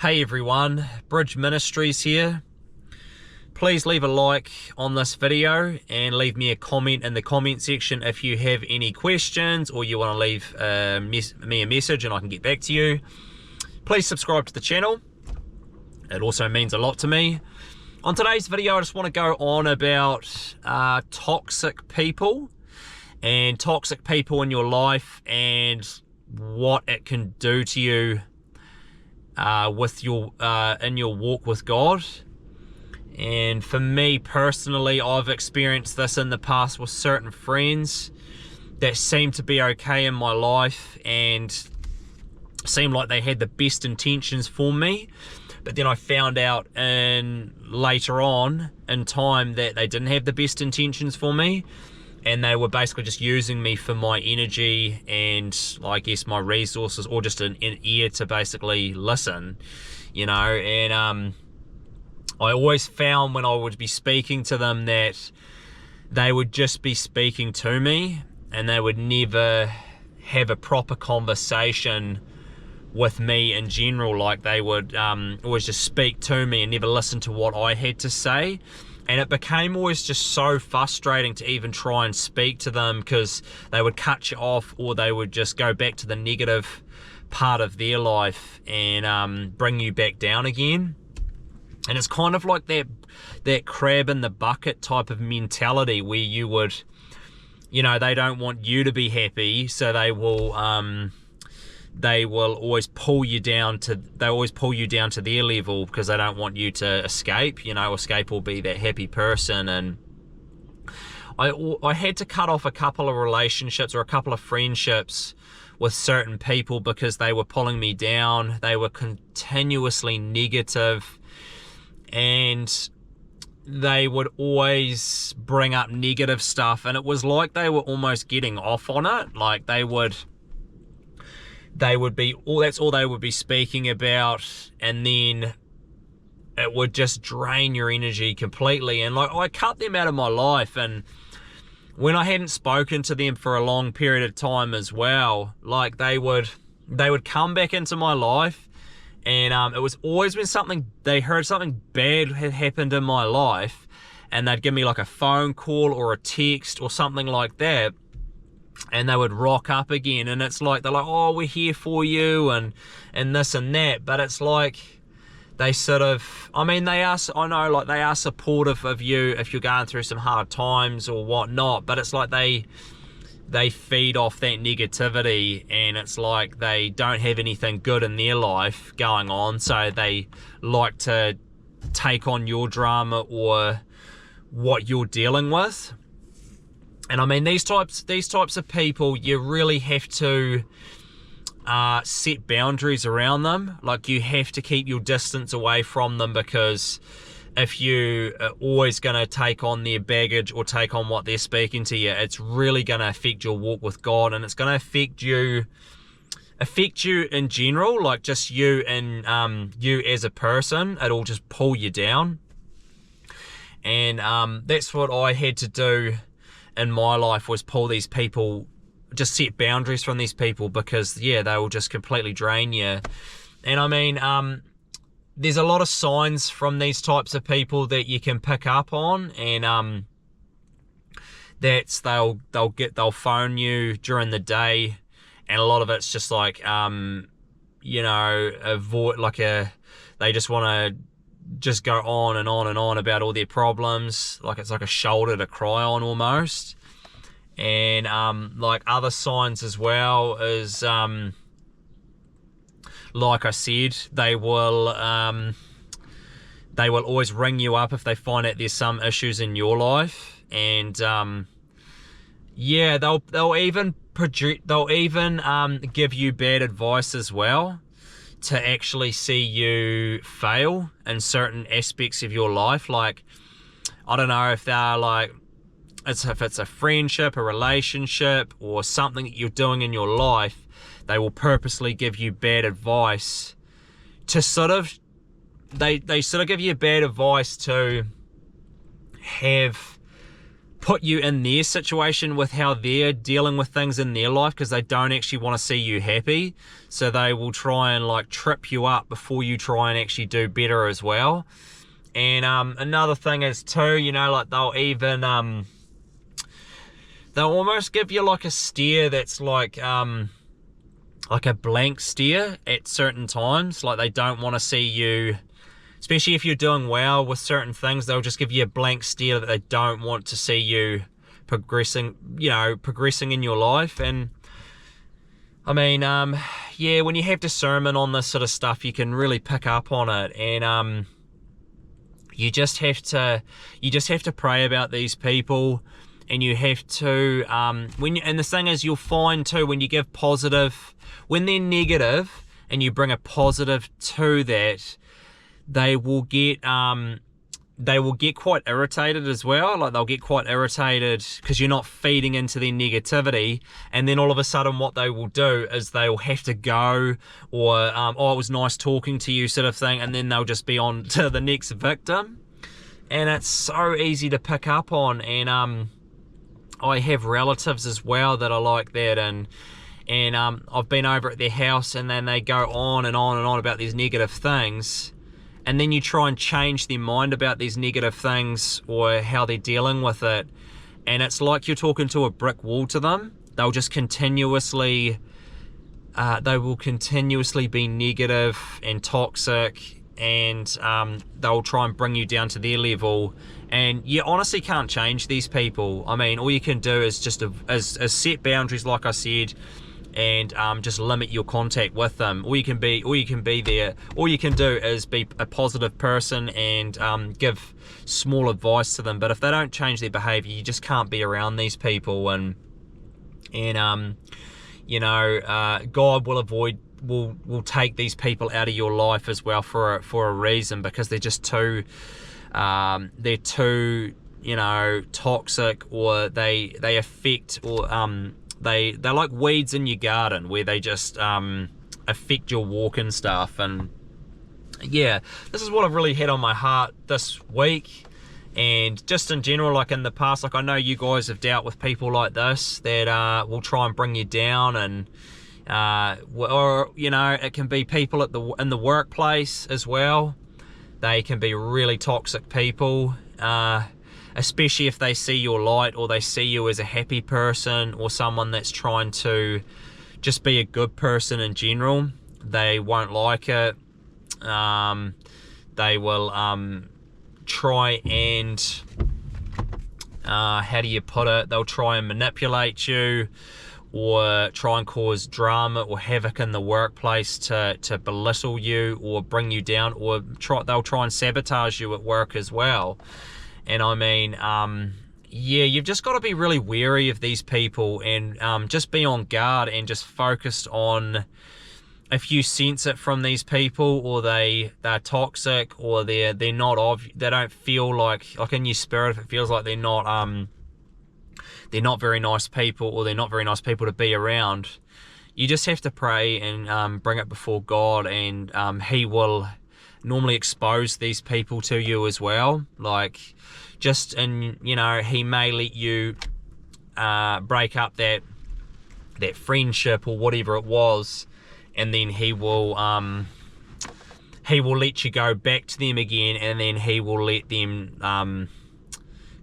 Hey everyone, Bridge Ministries here. Please leave a like on this video and leave me a comment in the comment section if you have any questions or you want to leave me a message and I can get back to you. Please subscribe to the channel. It also means a lot to me. On today's video, I just want to go on about toxic people and toxic people in your life and what it can do to you with your in your walk with God. And for me personally, I've experienced this in the past with certain friends that seemed to be okay in my life and seemed like they had the best intentions for me, but then I found out later on in time that they didn't have the best intentions for me, and they were basically just using me for my energy and I guess my resources, or just an ear to basically listen, you know. And I always found when I would be speaking to them that they would just be speaking to me and they would never have a proper conversation with me in general. Like they would always just speak to me and never listen to what I had to say. And it became always just so frustrating to even try and speak to them, because they would cut you off or they would just go back to the negative part of their life and bring you back down again. And it's kind of like that crab in the bucket type of mentality where you would, you know, they don't want you to be happy, so they will always pull you down to their level because they don't want you to escape. You know, escape will be that happy person. And I had to cut off a couple of relationships or a couple of friendships with certain people because they were pulling me down. They were continuously negative, and they would always bring up negative stuff, and it was like they were almost getting off on it. Like they would be that's all they would be speaking about, and then it would just drain your energy completely. And like, I cut them out of my life, and when I hadn't spoken to them for a long period of time as well, like they would come back into my life, and it was always when they heard something bad had happened in my life, and they'd give me like a phone call or a text or something like that, and they would rock up again, and it's like they're like, oh, we're here for you and this and that. But it's like they sort of, I mean, they are supportive of you if you're going through some hard times or whatnot, but it's like they feed off that negativity, and it's like they don't have anything good in their life going on, so they like to take on your drama or what you're dealing with. And I mean, these types of people, you really have to set boundaries around them. Like, you have to keep your distance away from them, because if you are always going to take on their baggage or take on what they're speaking to you, it's really going to affect your walk with God, and it's going to affect you in general, like just you and you as a person. It'll just pull you down. And that's what I had to do in my life, was pull these people, just set boundaries from these people, because yeah, they will just completely drain you. And I mean, there's a lot of signs from these types of people that you can pick up on, and that's they'll phone you during the day, and a lot of it's just like you know, they just want to just go on and on and on about all their problems, like it's like a shoulder to cry on almost. And like other signs as well is like I said, they will always ring you up if they find out there's some issues in your life. And yeah, they'll even give you bad advice as well, to actually see you fail in certain aspects of your life. Like, I don't know if they're like, if it's a friendship, a relationship, or something that you're doing in your life, they will purposely give you bad advice to sort of, they sort of give you bad advice to have put you in their situation with how they're dealing with things in their life, because they don't actually want to see you happy. So they will try and like trip you up before you try and actually do better as well. And another thing is too, you know, like they'll even they'll almost give you like a stare that's like a blank stare at certain times. Like they don't want to see you, especially if you're doing well with certain things. They'll just give you a blank stare that they don't want to see you progressing, you know, progressing in your life. And I mean, yeah, when you have discernment on this sort of stuff, you can really pick up on it. And you just have to pray about these people. And you have to, and the thing is, you'll find too, when you give positive, when they're negative and you bring a positive to that, they will get quite irritated as well. Like they'll get quite irritated because you're not feeding into their negativity. And then all of a sudden what they will do is they'll have to go, or, oh, it was nice talking to you sort of thing. And then they'll just be on to the next victim. And it's so easy to pick up on. And, I have relatives as well that are like that, and I've been over at their house, and then they go on and on and on about these negative things, and then you try and change their mind about these negative things or how they're dealing with it, and it's like you're talking to a brick wall to them. They'll just continuously be negative and toxic, and they'll try and bring you down to their level. And you honestly can't change these people. I mean, all you can do is just set boundaries, like I said, and just limit your contact with them. All you can do is be a positive person and give small advice to them. But if they don't change their behavior, you just can't be around these people. And you know, God will take these people out of your life as well for a reason, because they're just too you know, toxic, or they affect, or they're like weeds in your garden, where they just affect your walk and stuff. And yeah, this is what I've really had on my heart this week, and just in general, like in the past. Like I know you guys have dealt with people like this that will try and bring you down, and or you know, it can be people in the workplace as well. They can be really toxic people, especially if they see your light, or they see you as a happy person, or someone that's trying to just be a good person in general. They won't like it. They will try and, how do you put it? They'll try and manipulate you, or try and cause drama or havoc in the workplace to belittle you or bring you down, or they'll try and sabotage you at work as well. And I mean, yeah, you've just got to be really wary of these people, and just be on guard, and just focused on, if you sense it from these people, or they're toxic, or they don't feel like in your spirit, if it feels like they're not very nice people, or they're not very nice people to be around, you just have to pray and bring it before God, and he will normally expose these people to you as well. Like, you know, he may let you break up that friendship or whatever it was, and then he will let you go back to them again, and then he will let them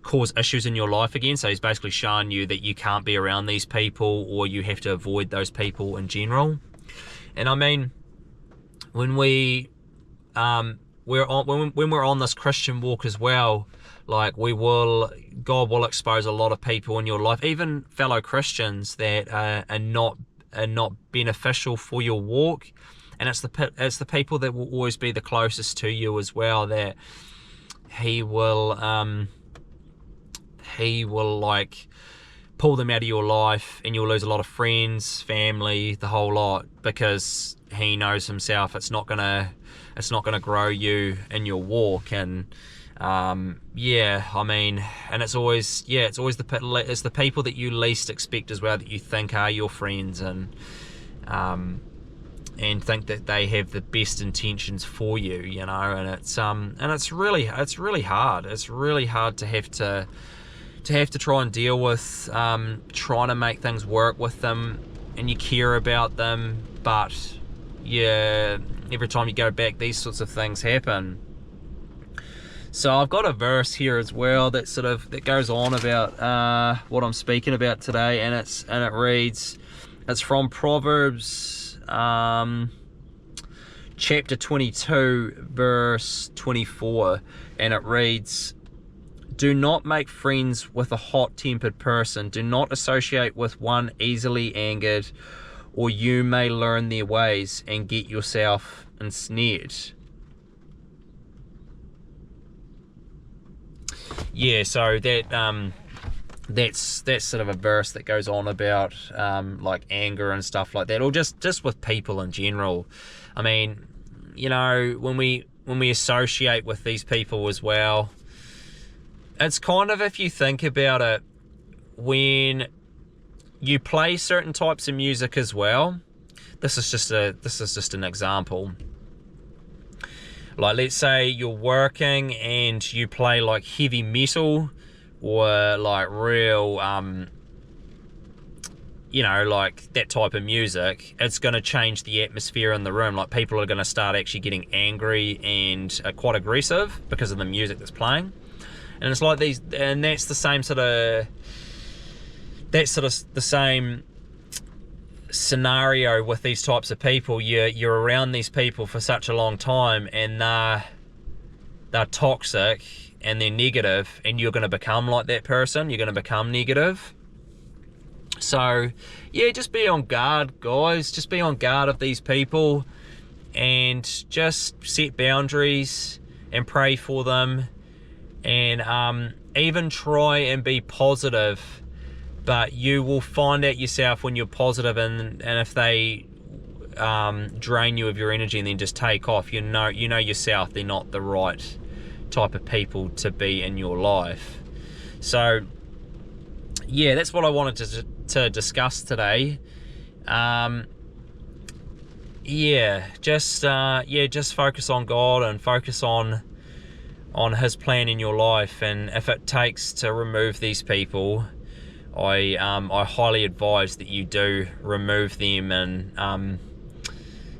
cause issues in your life again. So he's basically showing you that you can't be around these people, or you have to avoid those people in general. And I mean, when we're on this Christian walk as well, like God will expose a lot of people in your life, even fellow Christians, that are not beneficial for your walk. And it's the people that will always be the closest to you as well, that he will like pull them out of your life, and you'll lose a lot of friends, family, the whole lot, because he knows himself it's not gonna grow you in your walk. And yeah, I mean, and it's always the people that you least expect as well, that you think are your friends, and think that they have the best intentions for you, you know. And it's really hard. It's really hard to have to have to try and deal with trying to make things work with them, and you care about them, but yeah, every time you go back, these sorts of things happen. So I've got a verse here as well that goes on about what I'm speaking about today, and it reads, it's from Proverbs chapter 22 verse 24, and it reads, do not make friends with a hot-tempered person. Do not associate with one easily angered, or you may learn their ways and get yourself ensnared. Yeah, so that's sort of a verse that goes on about like anger and stuff like that, or just with people in general. I mean, you know, when we associate with these people as well, it's kind of, if you think about it, when you play certain types of music as well, this is just an example. Like, let's say you're working and you play like heavy metal, or like real you know, like that type of music, it's going to change the atmosphere in the room. Like, people are going to start actually getting angry and quite aggressive because of the music that's playing. And it's like these, and that's the same the same scenario with these types of people. You're around these people for such a long time, and they're toxic and they're negative, and you're going to become like that person. You're going to become negative. So yeah, just be on guard, guys. Just be on guard of these people, and just set boundaries and pray for them. And even try and be positive, but you will find out yourself when you're positive, and if they drain you of your energy and then just take off, you know yourself they're not the right type of people to be in your life. So yeah, that's what I wanted to discuss today. Just focus on God and focus on his plan in your life, and if it takes to remove these people, I highly advise that you do remove them. And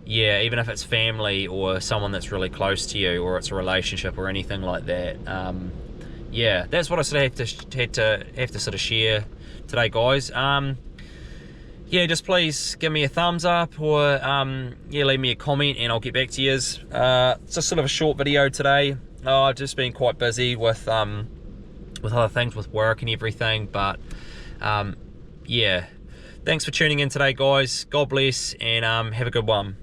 even if it's family or someone that's really close to you, or it's a relationship or anything like that. That's what I sort of have to sort of share today, guys. Just please give me a thumbs up, or leave me a comment, and I'll get back to you. It's just sort of a short video today. I've just been quite busy with other things, with work and everything, but thanks for tuning in today, guys. God bless, and have a good one.